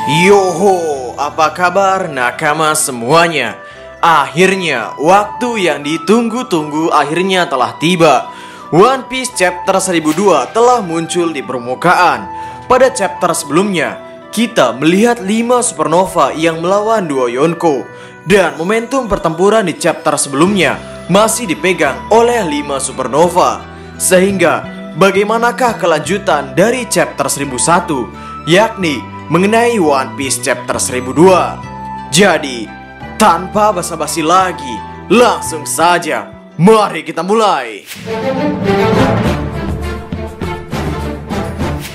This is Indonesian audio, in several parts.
Yoho, apa kabar nakama semuanya? Akhirnya, waktu yang ditunggu-tunggu akhirnya telah tiba. One Piece chapter 1002 telah muncul di permukaan. Pada chapter sebelumnya, kita melihat 5 supernova yang melawan duo Yonko. Dan momentum pertempuran di chapter sebelumnya masih dipegang oleh 5 supernova. Sehingga, bagaimanakah kelanjutan dari chapter 1001, yakni mengenai One Piece chapter 1002. Jadi, tanpa basa-basi lagi, langsung saja mari kita mulai.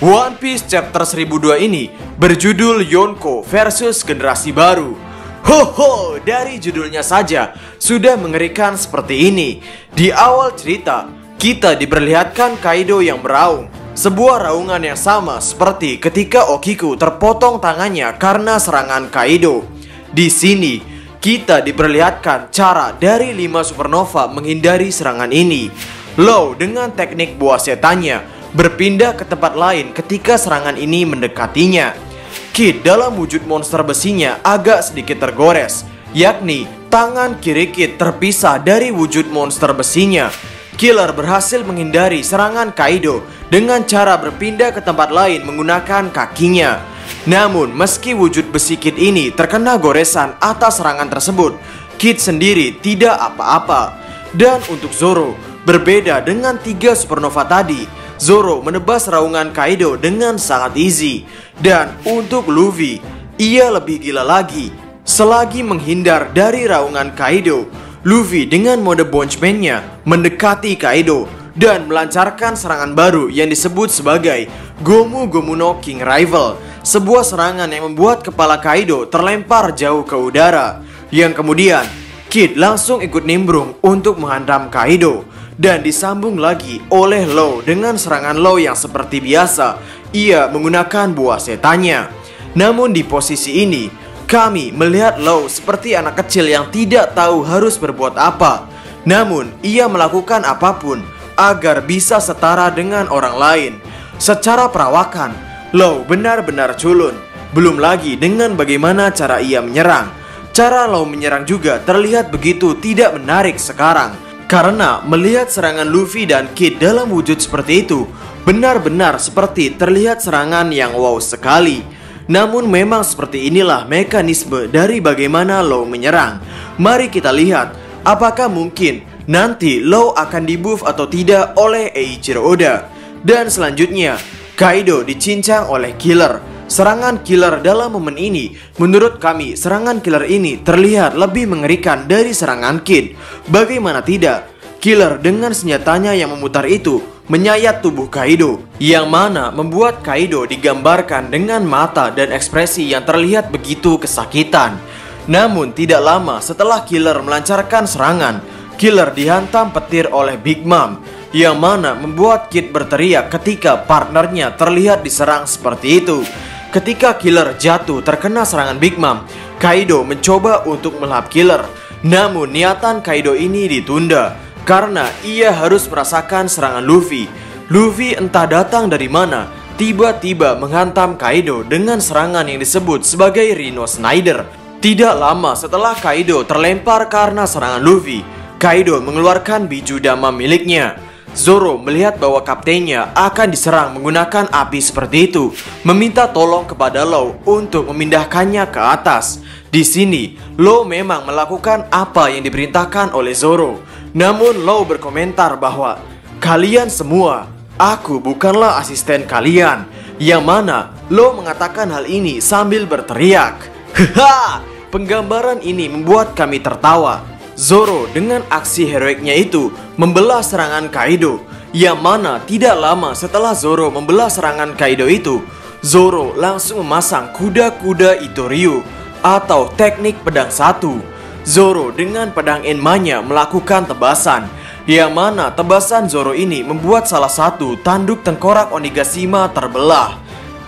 One Piece chapter 1002 ini berjudul Yonko versus generasi baru. Hoho, dari judulnya saja sudah mengerikan seperti ini. Di awal cerita, kita diperlihatkan Kaido yang beraung. Sebuah raungan yang sama seperti ketika Okiku terpotong tangannya karena serangan Kaido. Di sini, kita diperlihatkan cara dari 5 supernova menghindari serangan ini. Law dengan teknik buah setannya berpindah ke tempat lain ketika serangan ini mendekatinya. Kid dalam wujud monster besinya agak sedikit tergores, yakni tangan kiri Kid terpisah dari wujud monster besinya. Killer berhasil menghindari serangan Kaido dengan cara berpindah ke tempat lain menggunakan kakinya. Namun meski wujud besi Kid ini terkena goresan atas serangan tersebut, Kid sendiri tidak apa-apa. Dan untuk Zoro, berbeda dengan 3 supernova tadi, Zoro menebas raungan Kaido dengan sangat easy. Dan untuk Luffy, ia lebih gila lagi. Selagi menghindar dari raungan Kaido, Luffy dengan mode Bonchman-nya mendekati Kaido dan melancarkan serangan baru yang disebut sebagai Gomu Gomu no King Rival. Sebuah serangan yang membuat kepala Kaido terlempar jauh ke udara, yang kemudian Kid langsung ikut nimbrung untuk menghantam Kaido. Dan disambung lagi oleh Law dengan serangan Law yang seperti biasa, ia menggunakan buah setannya. Namun di posisi ini, kami melihat Law seperti anak kecil yang tidak tahu harus berbuat apa. Namun, ia melakukan apapun agar bisa setara dengan orang lain. Secara perawakan, Law benar-benar culun. Belum lagi dengan bagaimana cara ia menyerang. Cara Law menyerang juga terlihat begitu tidak menarik sekarang. Karena melihat serangan Luffy dan Kid dalam wujud seperti itu, benar-benar seperti terlihat serangan yang wow sekali. Namun memang seperti inilah mekanisme dari bagaimana Law menyerang. Mari kita lihat apakah mungkin nanti Law akan dibuff atau tidak oleh Eiichiro Oda. Dan selanjutnya, Kaido dicincang oleh Killer. Serangan Killer dalam momen ini, menurut kami serangan Killer ini terlihat lebih mengerikan dari serangan Kid. Bagaimana tidak, Killer dengan senjatanya yang memutar itu menyayat tubuh Kaido, yang mana membuat Kaido digambarkan dengan mata dan ekspresi yang terlihat begitu kesakitan. Namun tidak lama setelah Killer melancarkan serangan, Killer dihantam petir oleh Big Mom, yang mana membuat Kid berteriak ketika partnernya terlihat diserang seperti itu. Ketika Killer jatuh terkena serangan Big Mom, Kaido mencoba untuk melahap Killer. Namun niatan Kaido ini ditunda karena ia harus merasakan serangan Luffy. Luffy entah datang dari mana, tiba-tiba menghantam Kaido dengan serangan yang disebut sebagai Rhino Snider. Tidak lama setelah Kaido terlempar karena serangan Luffy, Kaido mengeluarkan biju dama miliknya. Zoro melihat bahwa kaptennya akan diserang menggunakan api seperti itu, meminta tolong kepada Law untuk memindahkannya ke atas. Di sini, Law memang melakukan apa yang diperintahkan oleh Zoro. Namun Law berkomentar bahwa kalian semua, aku bukanlah asisten kalian. Yang mana Law mengatakan hal ini sambil berteriak. Haha, penggambaran ini membuat kami tertawa. Zoro dengan aksi heroiknya itu membelah serangan Kaido, yang mana tidak lama setelah Zoro membelah serangan Kaido itu, Zoro langsung memasang kuda-kuda Itoryu atau teknik pedang satu. Zoro dengan pedang Enmanya melakukan tebasan, yang mana tebasan Zoro ini membuat salah satu tanduk tengkorak Onigashima terbelah.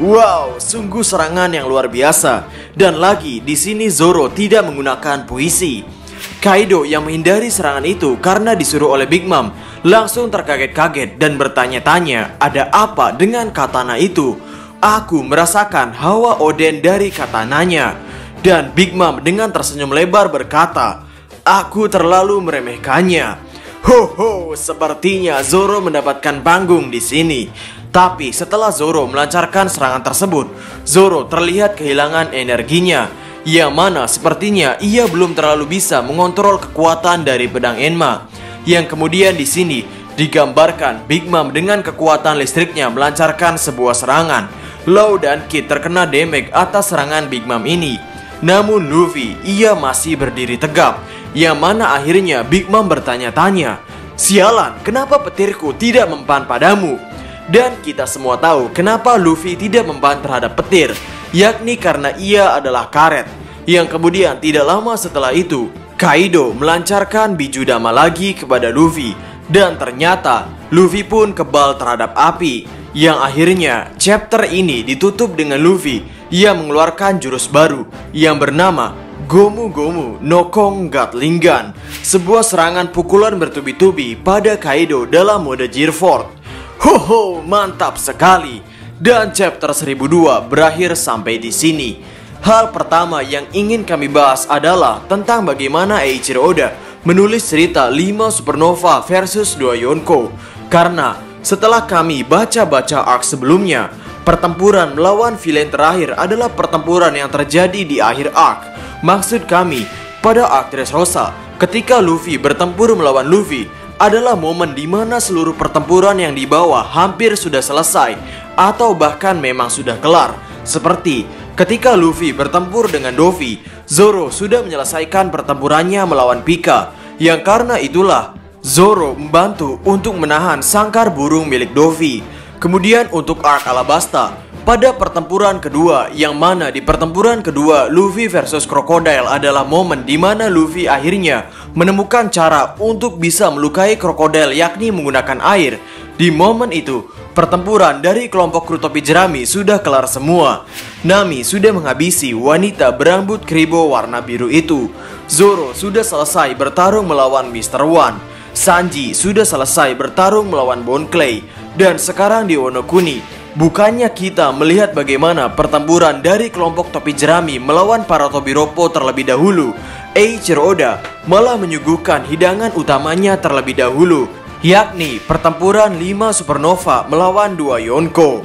Wow, sungguh serangan yang luar biasa. Dan lagi di sini Zoro tidak menggunakan puisi. Kaido yang menghindari serangan itu karena disuruh oleh Big Mom langsung terkaget-kaget dan bertanya-tanya ada apa dengan katana itu. aku merasakan hawa Oden dari katananya. Dan Big Mom dengan tersenyum lebar berkata, aku terlalu meremehkannya. Ho, sepertinya Zoro mendapatkan panggung di sini. Tapi setelah Zoro melancarkan serangan tersebut, Zoro terlihat kehilangan energinya, yang mana sepertinya ia belum terlalu bisa mengontrol kekuatan dari pedang Enma. Yang kemudian di sini digambarkan Big Mom dengan kekuatan listriknya melancarkan sebuah serangan. Law dan Kid terkena damage atas serangan Big Mom ini. Namun Luffy, ia masih berdiri tegap, yang mana akhirnya Big Mom bertanya-tanya, sialan, kenapa petirku tidak mempan padamu? Dan kita semua tahu kenapa Luffy tidak mempan terhadap petir, yakni karena ia adalah karet. Yang kemudian tidak lama setelah itu, Kaido melancarkan Bijudama lagi kepada Luffy. Dan ternyata Luffy pun kebal terhadap api, yang akhirnya chapter ini ditutup dengan Luffy yang mengeluarkan jurus baru yang bernama Gomu Gomu no Kong Gatling Gun, sebuah serangan pukulan bertubi-tubi pada Kaido dalam mode Gear Force. Ho, mantap sekali. Dan chapter 1002 berakhir sampai di sini. Hal pertama yang ingin kami bahas adalah tentang bagaimana Eiichiro Oda menulis cerita 5 Supernova versus 2 Yonko. Karena setelah kami baca-baca arc sebelumnya, pertempuran melawan villain terakhir adalah pertempuran yang terjadi di akhir arc. Maksud kami, pada arc Dressrosa, ketika Luffy bertempur melawan Luffy, adalah momen di mana seluruh pertempuran yang dibawa hampir sudah selesai, atau bahkan memang sudah kelar. Seperti ketika Luffy bertempur dengan Dovi, Zoro sudah menyelesaikan pertempurannya melawan Pika, yang karena itulah Zoro membantu untuk menahan sangkar burung milik Dovi. Kemudian untuk arc Alabasta, pada pertempuran kedua, yang mana di pertempuran kedua Luffy versus Crocodile adalah momen di mana Luffy akhirnya menemukan cara untuk bisa melukai Crocodile, yakni menggunakan air. Di momen itu, pertempuran dari kelompok kru topi jerami sudah kelar semua. Nami sudah menghabisi wanita berambut kribo warna biru itu. Zoro sudah selesai bertarung melawan Mr. One. Sanji sudah selesai bertarung melawan Bone Clay. Dan sekarang di Wano Kuni, bukannya kita melihat bagaimana pertempuran dari kelompok topi jerami melawan para Tobiropo terlebih dahulu. Eiichiro Oda malah menyuguhkan hidangan utamanya terlebih dahulu, yakni pertempuran 5 Supernova melawan 2 Yonko.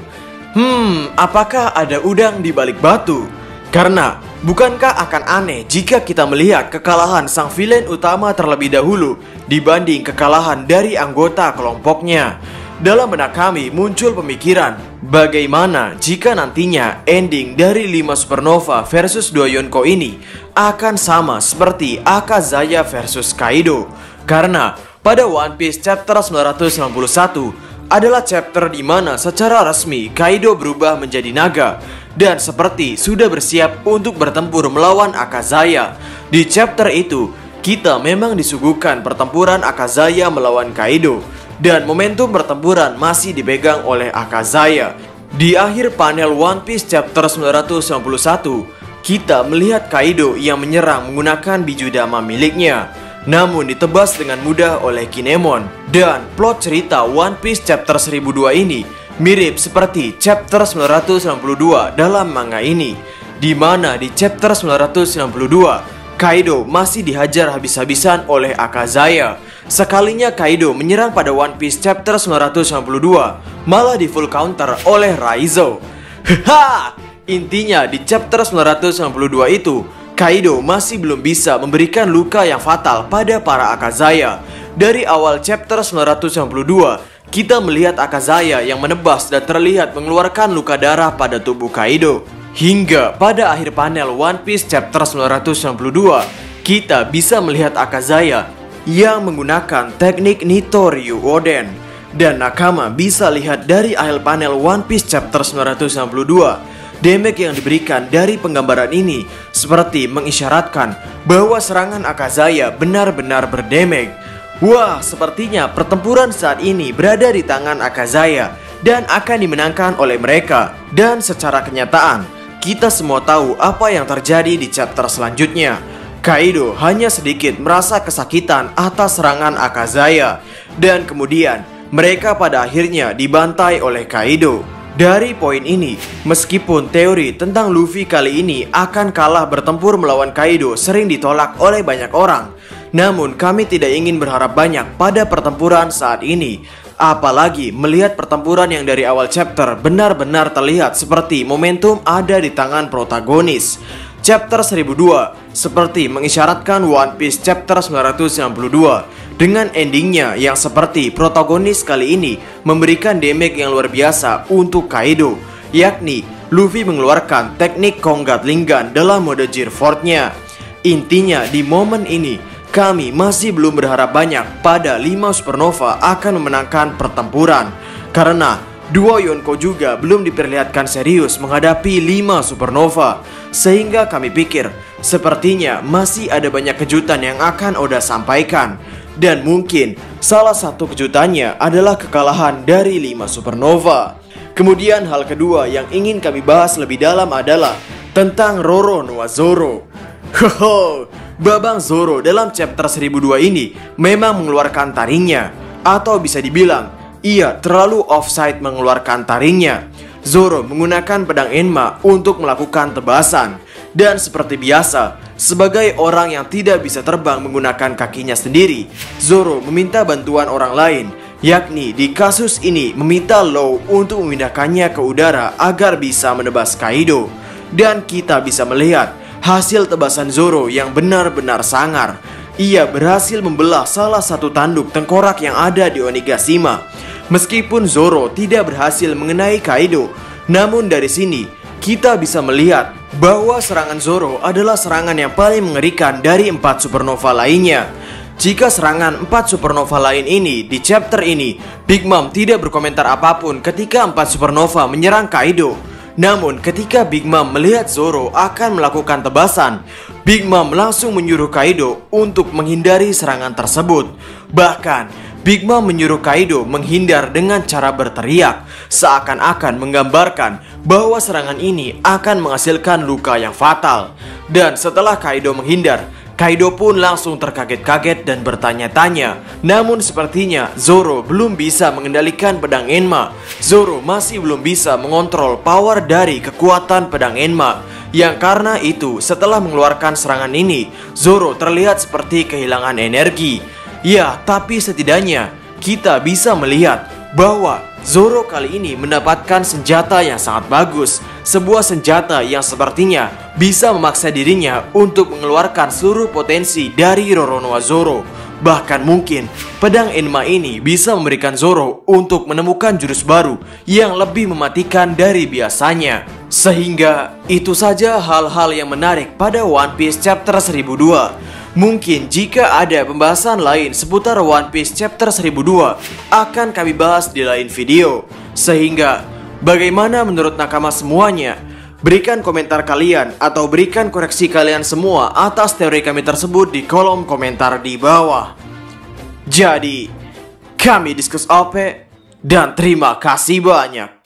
Apakah ada udang di balik batu? Karena bukankah akan aneh jika kita melihat kekalahan sang villain utama terlebih dahulu dibanding kekalahan dari anggota kelompoknya? Dalam benak kami muncul pemikiran, bagaimana jika nantinya ending dari 5 Supernova versus 2 Yonko ini akan sama seperti Akazaya versus Kaido? Karena pada One Piece chapter 991 adalah chapter di mana secara resmi Kaido berubah menjadi naga dan seperti sudah bersiap untuk bertempur melawan Akazaya. Di chapter itu, kita memang disuguhkan pertempuran Akazaya melawan Kaido, dan momentum pertempuran masih dipegang oleh Akazaya. Di akhir panel One Piece chapter 991, kita melihat Kaido yang menyerang menggunakan Bijudama miliknya, namun ditebas dengan mudah oleh Kinemon. Dan plot cerita One Piece chapter 1002 ini mirip seperti chapter 992 dalam manga ini, di mana di chapter 992 Kaido masih dihajar habis-habisan oleh Akazaya. Sekalinya Kaido menyerang pada One Piece chapter 992, malah di full counter oleh Raizo. Intinya di chapter 992 itu, Kaido masih belum bisa memberikan luka yang fatal pada para Akazaya. Dari awal chapter 992, kita melihat Akazaya yang menebas dan terlihat mengeluarkan luka darah pada tubuh Kaido. Hingga pada akhir panel One Piece chapter 992, kita bisa melihat Akazaya yang menggunakan teknik Nito Ryu Oden. Dan Nakama bisa lihat dari akhir panel One Piece chapter 992, damage yang diberikan dari penggambaran ini seperti mengisyaratkan bahwa serangan Akazaya benar-benar berdamage. Wah, sepertinya pertempuran saat ini berada di tangan Akazaya dan akan dimenangkan oleh mereka. Dan secara kenyataan, kita semua tahu apa yang terjadi di chapter selanjutnya. Kaido hanya sedikit merasa kesakitan atas serangan Akazaya, dan kemudian mereka pada akhirnya dibantai oleh Kaido. Dari poin ini, meskipun teori tentang Luffy kali ini akan kalah bertempur melawan Kaido sering ditolak oleh banyak orang, namun kami tidak ingin berharap banyak pada pertempuran saat ini. Apalagi melihat pertempuran yang dari awal chapter benar-benar terlihat seperti momentum ada di tangan protagonis. Chapter 1002 seperti mengisyaratkan One Piece chapter 992 dengan endingnya yang seperti protagonis kali ini memberikan damage yang luar biasa untuk Kaido, yakni Luffy mengeluarkan teknik Kong Gatling Gun dalam mode Gear 4-nya. Intinya di momen ini kami masih belum berharap banyak pada 5 Supernova akan memenangkan pertempuran, karena duo Yonko juga belum diperlihatkan serius menghadapi 5 Supernova. Sehingga kami pikir sepertinya masih ada banyak kejutan yang akan Oda sampaikan. Dan mungkin salah satu kejutannya adalah kekalahan dari 5 Supernova. Kemudian hal kedua yang ingin kami bahas lebih dalam adalah tentang Roronoa Zoro. Babang Zoro dalam chapter 1002 ini memang mengeluarkan taringnya, atau bisa dibilang ia terlalu offside mengeluarkan taringnya. Zoro menggunakan pedang Enma untuk melakukan tebasan. Dan seperti biasa, sebagai orang yang tidak bisa terbang menggunakan kakinya sendiri, Zoro meminta bantuan orang lain, yakni di kasus ini meminta Law untuk memindahkannya ke udara agar bisa menebas Kaido. Dan kita bisa melihat hasil tebasan Zoro yang benar-benar sangar. Ia berhasil membelah salah satu tanduk tengkorak yang ada di Onigashima. Meskipun Zoro tidak berhasil mengenai Kaido, namun dari sini kita bisa melihat bahwa serangan Zoro adalah serangan yang paling mengerikan dari 4 Supernova lainnya. Jika serangan 4 Supernova lain ini di chapter ini, Big Mom tidak berkomentar apapun ketika 4 Supernova menyerang Kaido. Namun ketika Big Mom melihat Zoro akan melakukan tebasan, Big Mom langsung menyuruh Kaido untuk menghindari serangan tersebut. Bahkan Big Mom menyuruh Kaido menghindar dengan cara berteriak, seakan-akan menggambarkan bahwa serangan ini akan menghasilkan luka yang fatal. Dan setelah Kaido menghindar, Kaido pun langsung terkaget-kaget dan bertanya-tanya. Namun sepertinya Zoro belum bisa mengendalikan pedang Enma. Zoro masih belum bisa mengontrol power dari kekuatan pedang Enma. Yang karena itu setelah mengeluarkan serangan ini, Zoro terlihat seperti kehilangan energi. Ya, tapi setidaknya kita bisa melihat bahwa Zoro kali ini mendapatkan senjata yang sangat bagus. Sebuah senjata yang sepertinya bisa memaksa dirinya untuk mengeluarkan seluruh potensi dari Roronoa Zoro. Bahkan mungkin pedang Enma ini bisa memberikan Zoro untuk menemukan jurus baru yang lebih mematikan dari biasanya. Sehingga itu saja hal-hal yang menarik pada One Piece chapter 1002. Mungkin jika ada pembahasan lain seputar One Piece chapter 1002 akan kami bahas di lain video. Sehingga bagaimana menurut nakama semuanya? Berikan komentar kalian atau berikan koreksi kalian semua atas teori kami tersebut di kolom komentar di bawah. Jadi, kami diskus OP dan terima kasih banyak.